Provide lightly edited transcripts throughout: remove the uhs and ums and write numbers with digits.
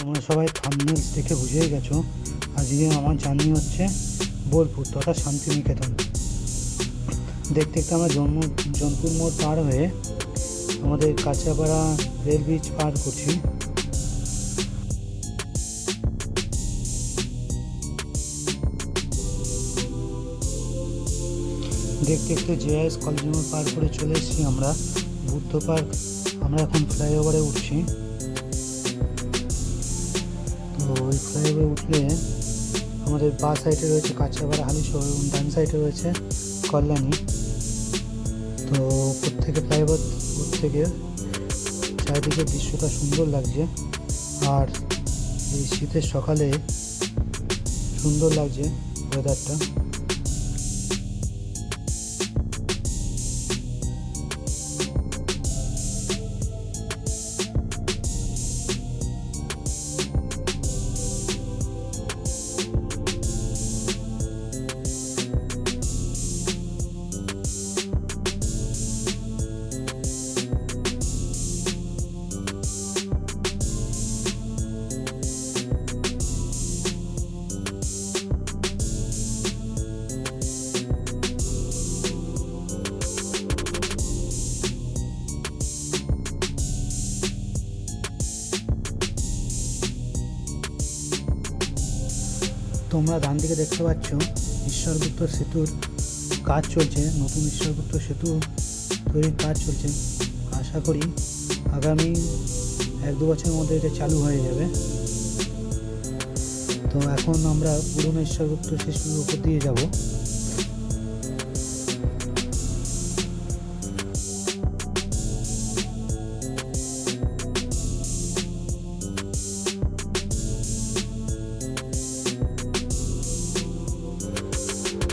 তোমরা সবাই থাম্বনেলস দেখে বুঝেই গেছো আজকে আমার জার্নি হচ্ছে বোলপুর তথা শান্তিনিকেতন। দেখতে দেখতে আমরা জনপুর মোড় পার হয়ে আমাদের কাঁচরাপাড়া রেল ব্রিজ পার করছি। দেখতে দেখতে জেআইএস কলেজ মোড় পার করে চলে এসেছি আমরা বুদ্ধ পার্ক। আমরা এখন ফ্লাইওভারে উঠছি। তো ওই ফ্লাইওভারে উঠলে আমাদের বাঁ সাইডে রয়েছে কাঁচরাপাড়া হালিশহর এবং ডান সাইডে রয়েছে কল্যাণী। তো উপর থেকে ফ্লাইওভার থেকে চারিদিকে দৃশ্যটা সুন্দর লাগছে, আর এই শীতের সকালে সুন্দর লাগছে ওয়েদারটা। তোমরা ডান দিকে দেখতে পাচ্ছ ঈশ্বরগুপ্ত সেতুর কাজ চলছে, নতুন ঈশ্বরগুপ্ত সেতু তৈরির কাজ চলছে। আশা করি আগামী 1-2 বছরের মধ্যে এটা চালু হয়ে যাবে। তো এখন আমরা পুরনো ঈশ্বরগুপ্ত সেতুর উপর দিয়ে যাব।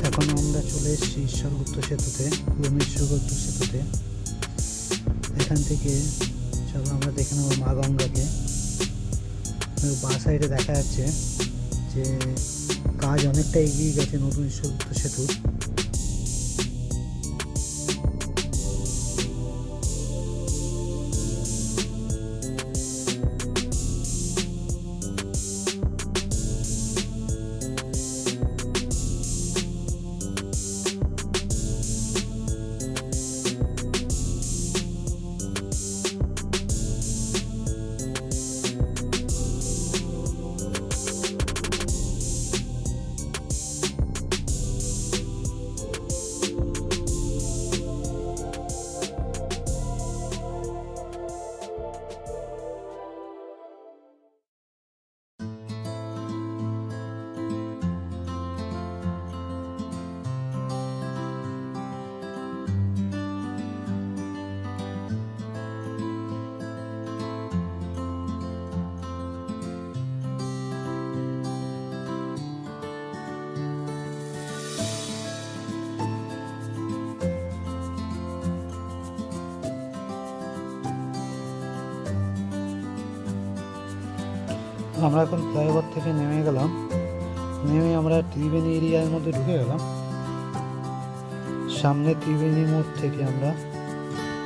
এখন আমরা চলে এসেছি ঈশ্বরগুপ্ত সেতুতে, পুরনো ঈশ্বরগুপ্ত সেতুতে। এখান থেকে চলো আমরা দেখে নেব মা গঙ্গাকে। বাঁ সাইডে দেখা যাচ্ছে যে কাজ অনেকটা এগিয়ে গেছে নতুন ঈশ্বরগুপ্ত সেতুর। আমরা এখন ফ্লাইওভার থেকে নেমে গেলাম, নেমে আমরা ত্রিবেণী এরিয়ার মধ্যে ঢুকে গেলাম। সামনে ত্রিবেণী মোড় থেকে আমরা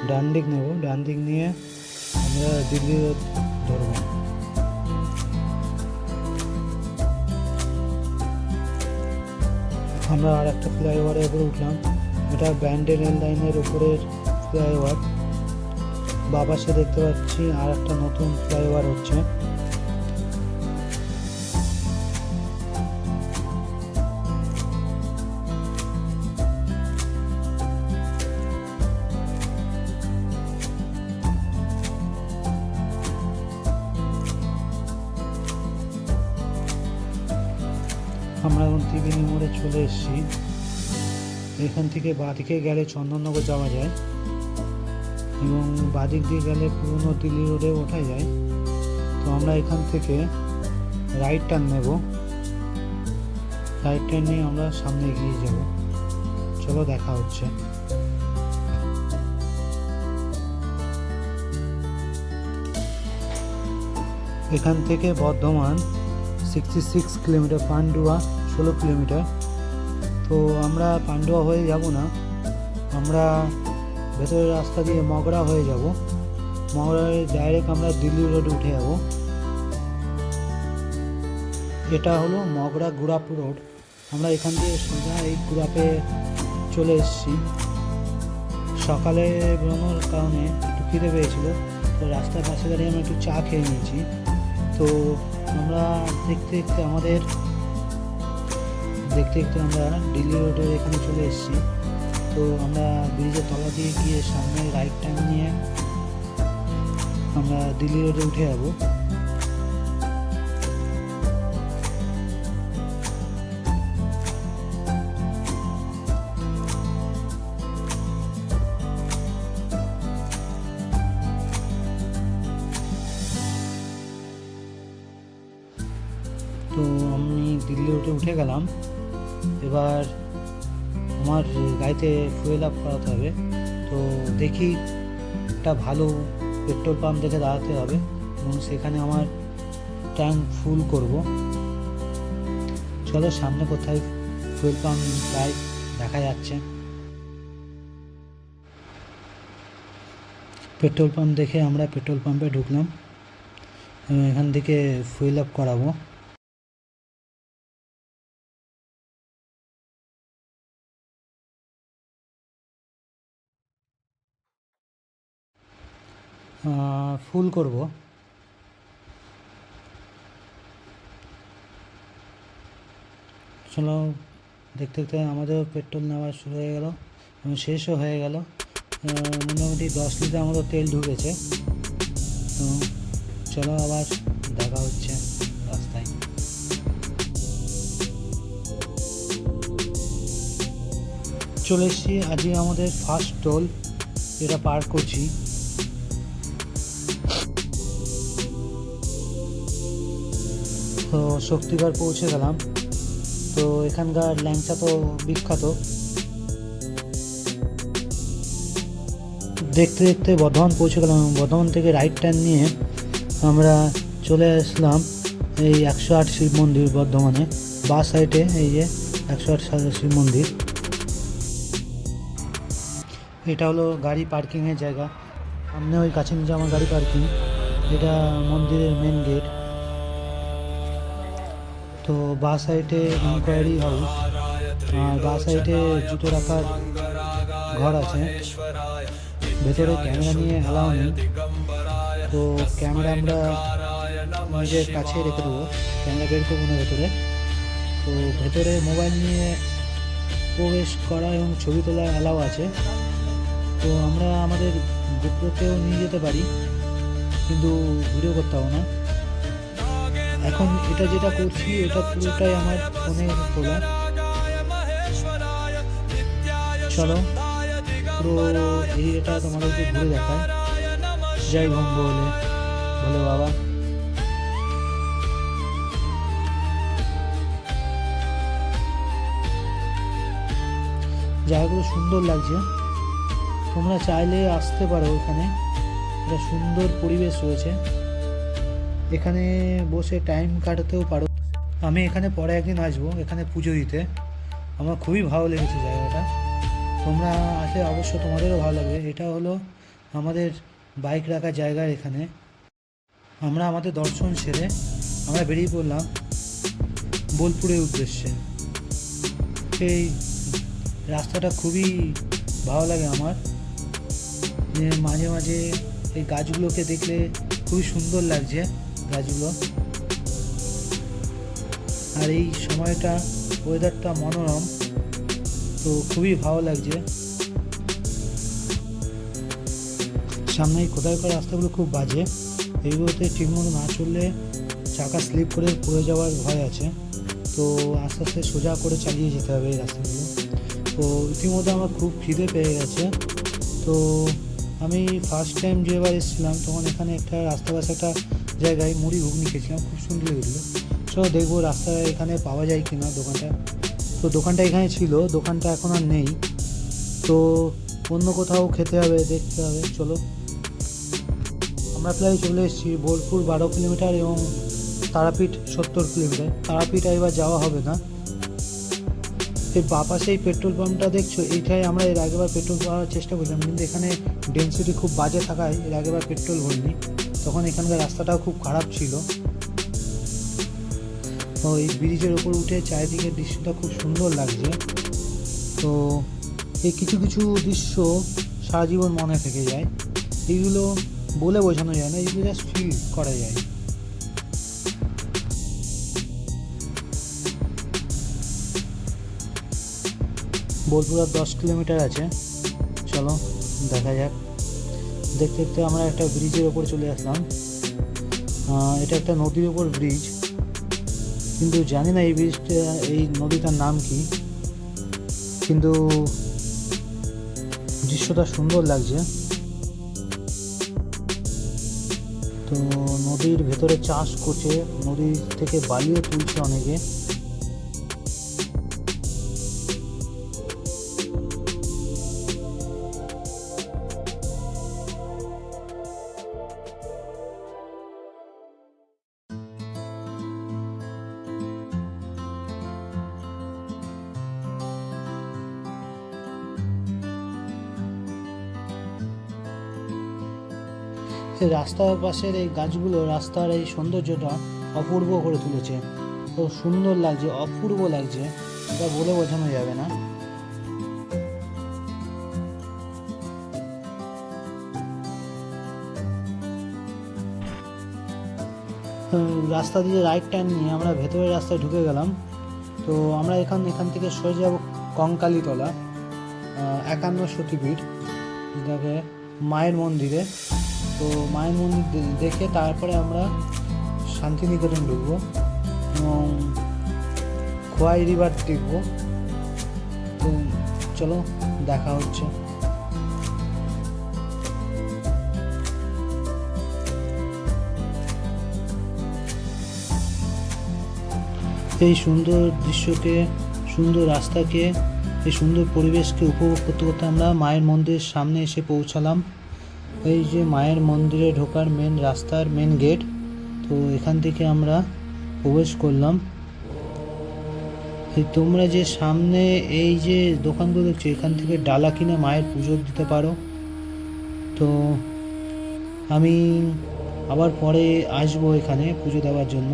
ডান দিক নেব, ডান দিক নিয়ে আমরা দিল্লি রোড ধরব। আমরা আর একটা ফ্লাইওভারের উপরে উঠলাম, এটা ব্যান্ডেল রেল লাইনের উপরের ফ্লাইওভার। বাপাশে দেখতে পাচ্ছি আর একটা নতুন ফ্লাইওভার হচ্ছে। আমরা এখন ত্রিবেণী মোড়ে চলে এসেছি। এখান থেকে বাঁদিকে গেলে চন্দননগর যাওয়া যায় এবং বাঁদিক দিয়ে গেলে পুরনো দিল্লি রোডে ওঠা যায়। তো আমরা এখান থেকে রাইট টার্ন নেব, রাইট টার্ন নিয়ে আমরা সামনে এগিয়ে যাব। চলো দেখা হচ্ছে। এখান থেকে বর্ধমান 66 কিলোমিটার, পান্ডুয়া 16 কিলোমিটার। তো আমরা পান্ডুয়া হয়ে যাব না, আমরা ভেতরের রাস্তা দিয়ে মগরা হয়ে যাব। মগরায় ডাইরেক্ট আমরা দিল্লি রোডে উঠে যাব। এটা হলো মগরা গুড়াপ রোড। আমরা এখান দিয়ে সোজা এই গুড়াপে চলে এসেছি। সকালে বেরোনোর কারণে একটু খিদে পেয়েছিল, তো রাস্তার পাশে দাঁড়িয়ে আমরা একটু চা খেয়ে নিয়েছি। তো আমরা দেখতে দেখতে আমরা দিল্লি রোডের এখানে চলে এসেছি। তো আমরা ব্রিজের তলা দিয়ে গিয়ে সামনে রাইট টার্ন নিয়ে আমরা দিল্লি রোডে উঠে যাবো। তো আমি দিল্লি রোডে উঠে গেলাম। এবার আমার গাড়িতে ফুয়েল আপ করাতে হবে। তো দেখি একটা ভালো পেট্রোল পাম্প দেখে দাঁড়াতে হবে এবং সেখানে আমার ট্যাঙ্ক ফুল করব। চলো সামনে কোথায় ফুয়েল পাম্প প্রায় দেখা যাচ্ছে। পেট্রোল পাম্প দেখে আমরা পেট্রোল পাম্পে ঢুকলাম এবং এখান থেকে ফুয়েল আপ করাবো। ফুল করব। চলো দেখতে দেখতে আমাদের পেট্রোল নেওয়া শুরু হয়ে গেল এবং শেষও হয়ে গেল। মোটামুটি 10 লিটার মতো তেল ঢুকেছে। তো চলো আবার দেখা হচ্ছে রাস্তায়। চলে এসেছি আজকে আমাদের ফার্স্ট টোল, এটা পার করছি। তো শক্তিগড় পৌঁছে গেলাম। তো এখানকার ল্যাংচা তো বিখ্যাত। দেখতে দেখতে বর্ধমান পৌঁছে গেলাম এবং বর্ধমান থেকে রাইট টার্ন নিয়ে আমরা চলে আসলাম এই 108 শিব মন্দির বর্ধমানে। বাঁ সাইডে এই যে 108 শিব মন্দির। এটা হলো গাড়ি পার্কিংয়ের জায়গা। সামনে ওই কাছে নিচে আমার গাড়ি পার্কিং। এটা মন্দিরের মেন গেট। তো বাঁ সাইডে ইনকোয়ারি হাউস আর বাঁ সাইডে জুতো রাখার ঘর আছে। ভেতরে ক্যামেরা নিয়ে অ্যালাউ নেই, তো ক্যামেরা আমরা নিজের কাছে রেখে দেবো, ক্যামেরা বের করবো না ভেতরে। তো ভেতরে মোবাইল নিয়ে প্রবেশ করা এবং ছবি তোলা অ্যালাউ আছে। তো আমরা আমাদের গোপ্রোতেও নিয়ে যেতে পারি, কিন্তু ভিডিও করতে হবে না। এখন এটা যেটা করছি এটা পুরোটাই আমার ফোনে তোলা। চলো পুরো এরিয়াটা তোমাদেরকে ঘুরে দেখায়। জয় ভঙ্গ বলে বলে বাবা। জায়গাগুলো সুন্দর লাগছে, তোমরা চাইলে আসতে পারো। এখানে একটা সুন্দর পরিবেশ রয়েছে, এখানে বসে টাইম কাটাতেও পারো। আমি এখানে পরে একদিন আসবো এখানে পুজো দিতে। আমার খুবই ভালো লেগেছে জায়গাটা, তোমরা আসলে অবশ্য তোমাদেরও ভালো লাগবে। এটা হলো আমাদের বাইক রাখার জায়গা। এখানে আমরা আমাদের দর্শন সেরে আমরা বেরিয়ে পড়লাম বোলপুরের উদ্দেশ্যে। সেই রাস্তাটা খুবই ভালো লাগে আমার, যে মাঝে মাঝে এই গাছগুলোকে দেখলে খুবই সুন্দর লাগছে গাছগুলো। আর এই সময়টা ওয়েদারটা মনোরম, তো খুবই ভালো লাগছে। সামনে খোদাই করা রাস্তাগুলো খুব বাজে, এইগুলোতে ঠিকমতো না চললে চাকা স্লিপ করে পড়ে যাওয়ার ভয় আছে। তো আস্তে আস্তে সোজা করে চালিয়ে যেতে হবে এই রাস্তাগুলো। তো ইতিমধ্যে আমার খুব খিদে পেয়ে গেছে। তো আমি ফার্স্ট টাইম যেবার এসেছিলাম তখন এখানে একটা রাস্তার পাশে একটা জায়গায় মুড়ি ঘুগনি খেয়েছিলাম, খুব সুন্দর লেগেছিলো। সো দেখবো রাস্তায় এখানে পাওয়া যায় কিনা দোকানটা। তো দোকানটা এখানে ছিল, দোকানটা এখন আর নেই। তো অন্য কোথাও খেতে হবে, দেখতে হবে। চলো আমরা প্রায় চলে এসেছি। বোলপুর 12 কিলোমিটার এবং তারাপীঠ 70 কিলোমিটার। তারাপীঠ এবার যাওয়া হবে না। এই বাঁ পাশে এই পেট্রোল পাম্পটা দেখছো, এইটাই আমরা এর আগেবার পেট্রোল পাওয়ার চেষ্টা করছিলাম, কিন্তু এখানে ডেন্সিটি খুব বাজে থাকায় এর আগেবার পেট্রোল ভরিনি। তখন এখানকার রাস্তাটাও খুব খারাপ ছিল। তো এই ব্রিজের ওপর উঠে চারিদিকের দৃশ্যটা খুব সুন্দর লাগছে। তো এই কিছু কিছু দৃশ্য সারা জীবন মনে থেকে যায়, এইগুলো বলে বোঝানো যায় না, এইগুলো জাস্ট ফিল করা যায়। বোলপুর আর 10 কিলোমিটার আছে, চলো দেখা যাক। দেখতে দেখতে আমরা একটা ব্রিজের ওপর চলে আসলাম। এটা একটা নদীর ওপর ব্রিজ, কিন্তু জানি না এই ব্রিজটা, এই নদীটার নাম কি, কিন্তু দৃশ্যটা সুন্দর লাগছে। তো নদীর ভেতরে চাষ করছে, নদী থেকে বালিও তুলছে অনেকে। রাস্তার পাশের এই গাছগুলো রাস্তার এই সৌন্দর্যটা অপূর্ব করে তুলেছে। তো সুন্দর লাগছে, অপূর্ব লাগছে, এটা বলে বোঝানো যাবে না। রাস্তা দিয়ে রাইট টার্ন নিয়ে আমরা ভেতরের রাস্তায় ঢুকে গেলাম। তো আমরা এখান থেকে সরে যাব কঙ্কালীতলা 51 সতীপীঠ, যেটাকে মায়ের মন্দিরে। তো মায়ের মন্দির দেখে তারপরে আমরা শান্তিনিকেতন ঢুকবো এবং খোয়াই রিভার দেখবো। তো চলো দেখা হচ্ছে। এই সুন্দর দৃশ্যকে, সুন্দর রাস্তাকে, এই সুন্দর পরিবেশকে উপভোগ করতে করতে আমরা মায়ের মন্দিরের সামনে এসে পৌঁছালাম। এই যে মায়ের মন্দিরে ঢোকার মেন রাস্তার মেন গেট। তো এখান থেকে আমরা প্রবেশ করলাম। তোমরা যে সামনে এই যে দোকানগুলো দেখছো, এখান থেকে ডালা কিনে মায়ের পুজো দিতে পারো। তো আমি আবার পরে আসবো এখানে পুজো দেওয়ার জন্য।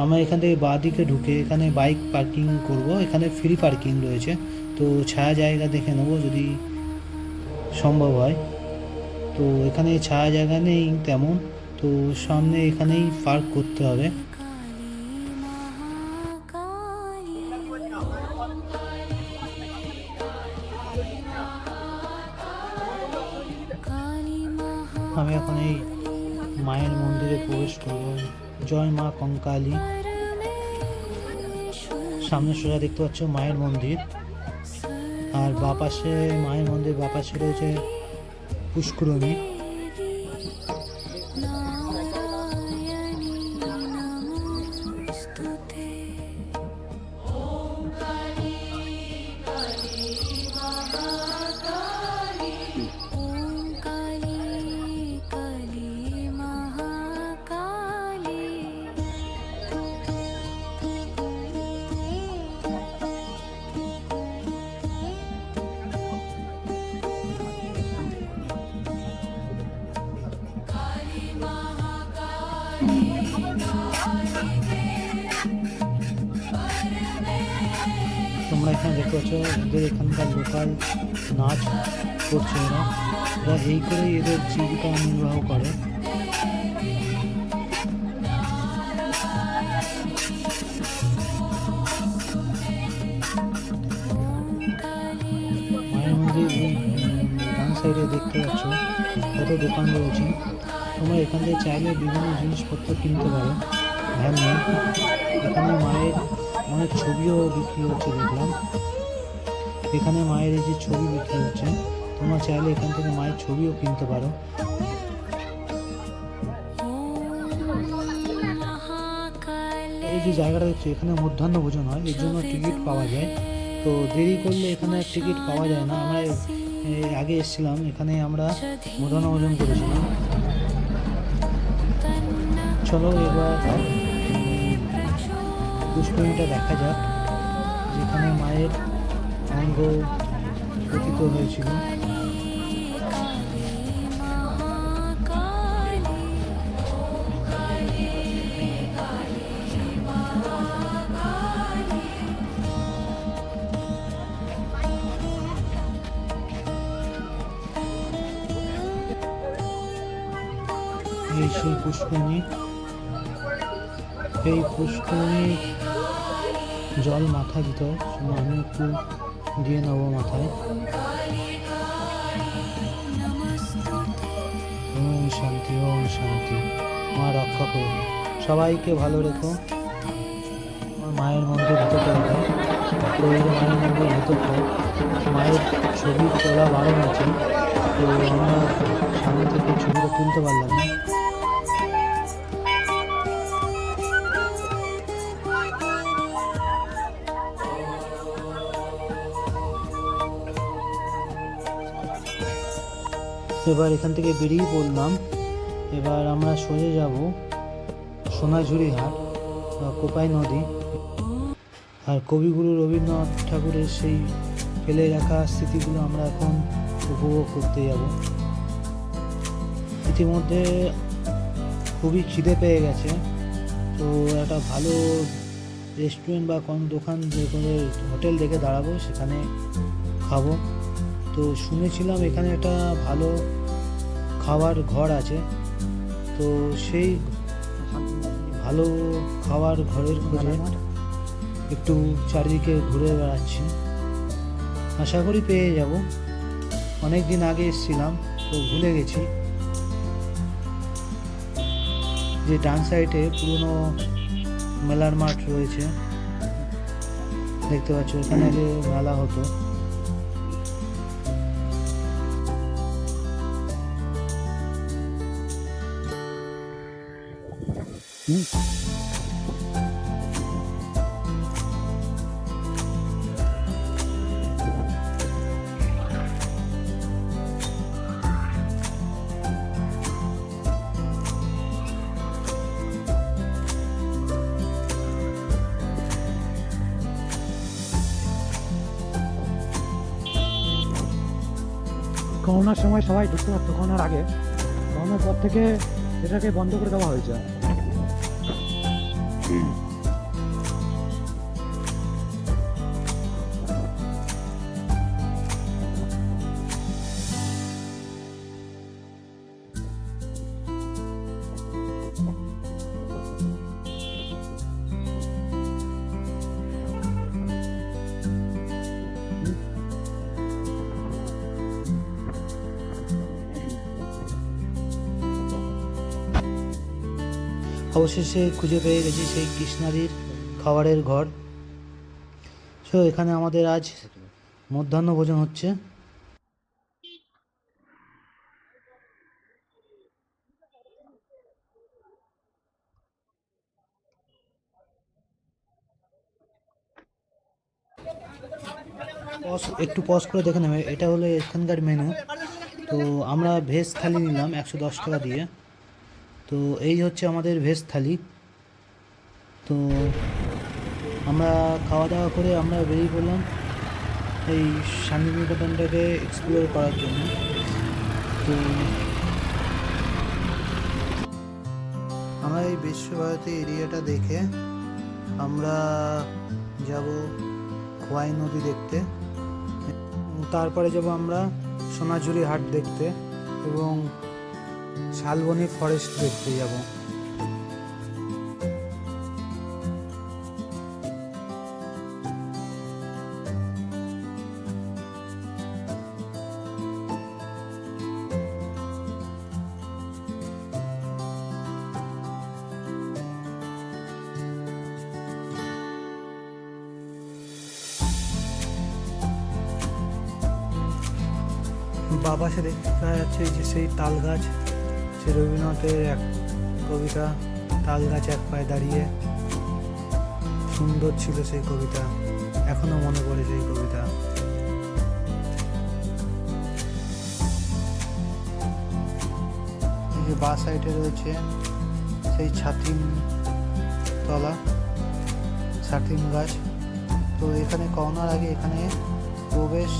আমরা এখান থেকে বাঁ দিকে ঢুকে এখানে বাইক পার্কিং করব, এখানে ফ্রি পার্কিং রয়েছে। তো ছায়া জায়গা দেখে নেবো যদি সম্ভব হয়। তো এখানে ছায়া জায়গা নেই তেমন, তো সামনে এখানেই পার্ক করতে হবে। আমি এখন এই মায়ের মন্দিরে প্রবেশ করব। জয় মা কঙ্কালী। সামনে সোজা দেখতে পাচ্ছ মায়ের মন্দির, আর বাপাশে মায়ের মন্দির বাপাশে রয়েছে পুষ্করণী। তোমরা এখানে দেখতে পাচ্ছ এদের এখানকার লোকাল নাচ করছে এরা এই করেই এদের জীবিকা নির্বাহ করে। মায়ের মন্দির ডান সাইডে দেখতে পাচ্ছ কত দোকান রয়েছে। তোমরা এখান থেকে চাইলে বিভিন্ন জিনিসপত্র কিনতে পারো। হ্যান্ডমেড, এখানে মায়ের অনেক ছবিও বিক্রি হচ্ছে দেখলাম। এখানে মায়ের এই যে ছবি বিক্রি হচ্ছে, তোমরা চাইলে এখান থেকে মায়ের ছবিও কিনতে পারো। এই যে জায়গাটা দেখছো, এখানে মধ্যাহ্ন ভোজন হয়, এর জন্য টিকিট পাওয়া যায়। তো দেরি করলে এখানে টিকিট পাওয়া যায় না। আমরা আগে এসেছিলাম, এখানে আমরা মধ্যাহ্ন ভোজন করেছিলাম। চলো এবার পুষ্করিণীটা দেখা যাক, যেখানে মায়ের অঙ্গ পতিত হয়েছিল। সেই পুষ্করিণী। এই পুষ্করিণী জল মাথা দিতে হয়, আমি একটু দিয়ে নেবো মাথায়। ওম শান্তি, ওম শান্তি। মা রক্ষা করো, সবাইকে ভালো রেখো। আমার মায়ের মন্দির ভিতরটা দেখো, তো এই যে মায়ের মন্দির ভিতরটা, মায়ের ছবি তোলা বারণ আছে, তো আমরা সামনে থেকে ছবিটা তুলতে পারলাম না। এবার এখান থেকে বেরিয়ে পড়লাম। এবার আমরা সোজা যাব সোনাঝুরি হাট বা কোপাই নদী। আর কবিগুরু রবীন্দ্রনাথ ঠাকুরের সেই ফেলে রাখা স্মৃতিগুলো আমরা এখন উপভোগ করতে যাব। ইতিমধ্যে খুবই খিদে পেয়ে গেছে, তো একটা ভালো রেস্টুরেন্ট বা কোনো দোকান, কোনো হোটেল দেখে দাঁড়াবো, সেখানে খাবো। তো শুনেছিলাম এখানে একটা ভালো খাবার ঘর আছে, তো সেই ভালো খাবার ঘরের খোঁজে একটু চারিদিকে ঘুরে বেড়াচ্ছি। আশা করি পেয়ে যাব। অনেক দিন আগে এসেছিলাম, তো ভুলে গেছি। যে ডান সাইডে পুরনো মেলার মাঠ রয়েছে, দেখতে পাচ্ছ, এখানে আগে মেলা হতো। করোনার সময় সবাই ঢুকতে পারতো, করোনার আগে। করোনার পর থেকে এটাকে বন্ধ করে দেওয়া হয়েছে। অবশেষে খুঁজে পেয়ে গেছি সেই কৃষ্ণারির খাবারের ঘর। সো এখানে আমাদের আজ মধ্যাহ্ন ভোজন হচ্ছে। একটু পজ করে দেখে নেবে, এটা হলো এখানকার মেনু। তো আমরা ভেজ থালি নিলাম 110 টাকা দিয়ে। তো এই হচ্ছে আমাদের ভেজ থালি। তো আমরা খাওয়া দাওয়া করে আমরা বেরিয়ে পড়লাম এই শান্তিনিকেতনটাকে এক্সপ্লোর করার জন্য। তো আমরা এই বিশ্বভারতী এরিয়াটা দেখে আমরা যাব খোয়াই নদী দেখতে, তারপরে যাব আমরা সোনাঝুরি হাট দেখতে এবং শালবনী ফরেস্ট দেখতে যাব। বাবা সে দেখা যাচ্ছে যে সেই তাল গাছ, সে রবীন্দ্রনাথের এক কবিতা, তাল গাছ এক পায়ে দাঁড়িয়ে। সুন্দর ছিল সেই কবিতা, এখনো মনে পড়ে সেই কবিতা। এই যে বাঁ সাইডে রয়েছে সেই ছাতিম তলা, ছাতিম গাছ। তো এখানে করোনার আগে এখানে প্রবেশ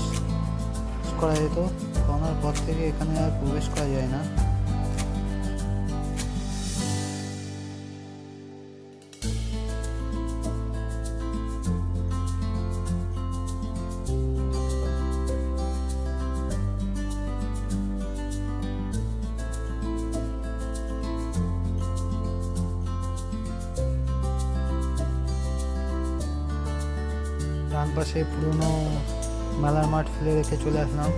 করা যেত, করোনার পর থেকে এখানে আর প্রবেশ করা যায় না। ডান পাশে পুরনো মেলার মাঠ ফেলে রেখে চলে আসলাম।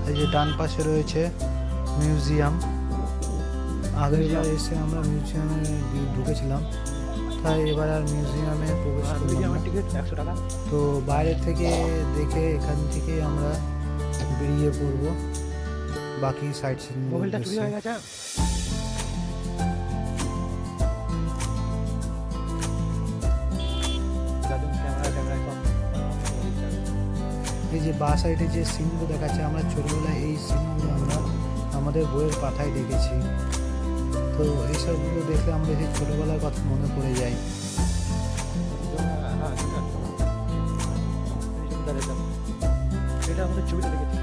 এই যে ডান পাশে রয়েছে মিউজিয়াম। আগের বার এসে আমরা মিউজিয়ামে ঢুকেছিলাম, তাই এবার আর মিউজিয়ামে প্রবেশ করলাম না। মিউজিয়ামের টিকিট 100 টাকা। তো বাইরে থেকে দেখে এখান থেকে আমরা বেরিয়ে পড়বো বাকি সাইট সিন। মোবাইলটা চুরি হয়ে গেছে। এই যে বা সাইডে যে সিনগুলো দেখাচ্ছে, আমরা ছোটবেলায় এই সিনগুলো আমরা আমাদের বইয়ের পাতায় দেখেছি। তো এইসবগুলো দেখলে আমাদের সেই ছোটবেলার কথা মনে পড়ে যায়। এটা আমাদের ছবিটা দেখেছি।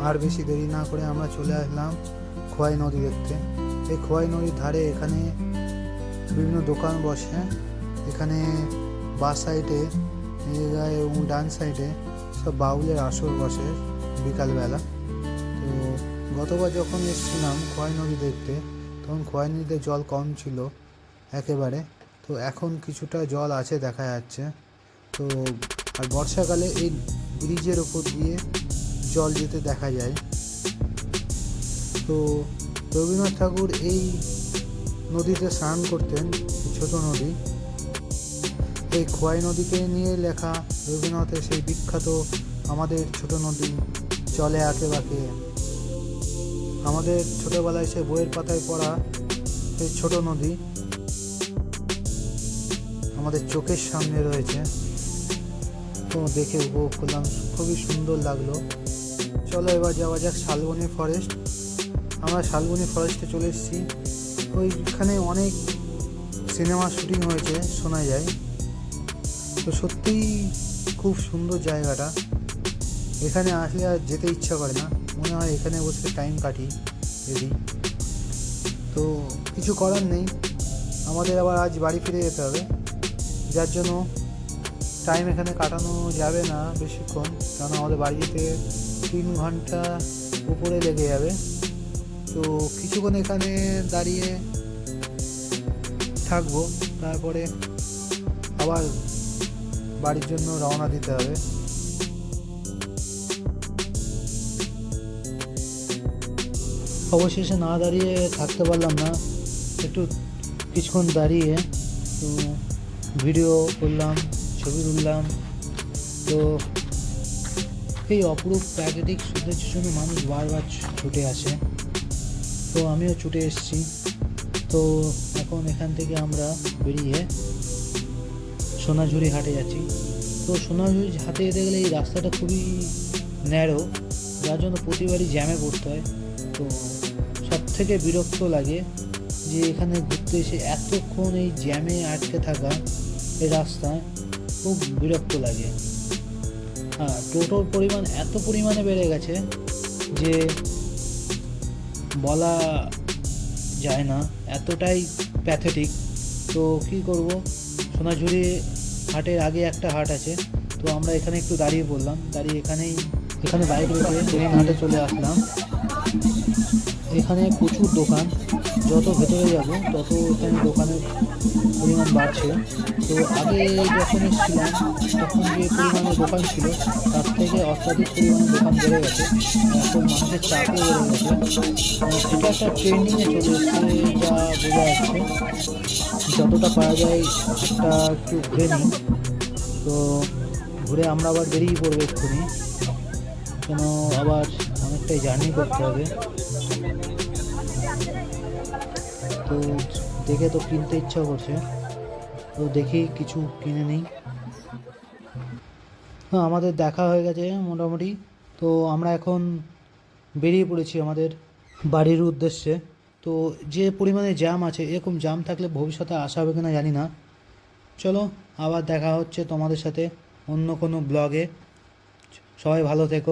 আর বেশি দেরি না করে আমরা চলে আসলাম খোয়াই নদী দেখতে। এই খোয়াই নদীর ধারে এখানে বিভিন্ন দোকান বসে। এখানে বাঁ সাইডে এবং ডান সাইডে সব বাউলের আসর বসে বিকালবেলা। তো গতবার যখন এসেছিলাম খোয়াই নদী দেখতে, তখন খোয়াই নদীতে জল কম ছিল একেবারে। তো এখন কিছুটা জল আছে দেখা যাচ্ছে। তো আর বর্ষাকালে এই ব্রিজের ওপর দিয়ে জল যেতে দেখা যায়। তো রবীন্দ্রনাথ ঠাকুর এই নদীতে স্নান করতেন, ছোট নদী। এই খোয়াই নদীকে নিয়ে লেখা রবীন্দ্রনাথের সেই বিখ্যাত আমাদের ছোট নদী চলে আঁকে বাঁকে। আমাদের ছোটবেলায় সে বইয়ের পাতায় পড়া সেই ছোট নদী আমাদের চোখের সামনে রয়েছে। তো দেখে উপভোগ করলাম, খুবই সুন্দর লাগলো। চলো এবার যাওয়া যাক শালবনী ফরেস্ট। আমরা শালবনী ফরেস্টে চলে এসেছি। ওইখানে অনেক সিনেমা শুটিং হয়েছে শোনা যায়। তো সত্যিই খুব সুন্দর জায়গাটা। এখানে আসলে আর যেতে ইচ্ছা করে না, মনে হয় এখানে বসে টাইম কাটি যদি। তো কিছু করার নেই, আমাদের আবার আজ বাড়ি ফিরে যেতে হবে, যার জন্য টাইম এখানে কাটানো যাবে না বেশিক্ষণ, কারণ আমাদের বাড়ি যেতে 3 ঘন্টা উপরে লেগে যাবে। তো কিছুক্ষণ এখানে দাঁড়িয়ে থাকবো, তারপরে আবার বাড়ির জন্য রওনা দিতে হবে। অবশেষে না দাঁড়িয়ে থাকতে পারলাম না, একটু কিছুক্ষণ দাঁড়িয়ে তো ভিডিও করলাম, ছবি তুললাম। তো এই অপরূপ প্রাকৃতিক সৌন্দর্যের জন্য মানুষ বারবার ছুটে আসে। তো আমিও ছুটে এসেছি। তো এখন এখান থেকে আমরা বেরিয়ে সোনাঝুরি হাটে যাচ্ছি। তো সোনাঝুরি হাটে যেতে গেলে এই রাস্তাটা খুবই ন্যারো, যার জন্য প্রতিবারই জ্যামে পড়তে হয়। তো সব থেকে বিরক্ত লাগে যে এখানে ঘুরতে এসে এতক্ষণ এই জ্যামে আটকে থাকা এই রাস্তায় খুব বিরক্ত লাগে। হ্যাঁ, টোটোর পরিমাণ এত পরিমাণে বেড়ে গেছে যে বলা যায় না, এতটাই প্যাথেটিক। তো কী করব, সোনাঝুরি হাটের আগে একটা হাট আছে, তো আমরা এখানে একটু দাঁড়িয়ে পড়লাম। দাঁড়িয়ে এখানে বাইক রেখে মেন হাটে চলে আসলাম। এখানে প্রচুর দোকান, যত ভেতরে যাব তত এখানে দোকানের পরিমাণ বাড়ছে। তো আগে যখন এসেছিলাম তখন যে পরিমাণে দোকান ছিল তার থেকে অত্যাধিক পরিমাণে দোকান বেড়ে গেছে। এখন মানুষের চাপও বেড়ে গেছে। এটা একটা ট্রেন্ডিংয়ে চলে এসছে, যা বোঝা যাচ্ছে। যতটা পারা যায় একটা একটু ঘুরে নিই। তো ঘুরে আমরা আবার বেরিয়ে পড়বো এক্ষুনি, কেন আবার অনেকটাই জার্নি করতে হবে। তো দেখে তো কিনতে ইচ্ছা করছে, তো দেখি কিছু কিনে নিই। আমাদের দেখা হয়ে গেছে মোটামুটি। তো আমরা এখন বেরিয়ে পড়েছি আমাদের বাড়ির উদ্দেশ্যে। তো যে পরিমাণে জ্যাম আছে, এরকম জ্যাম থাকলে ভবিষ্যতে আসা হবে কিনা জানি না। চলো আবার দেখা হচ্ছে তোমাদের সাথে অন্য কোনো ব্লগে। সবাই ভালো থেকো।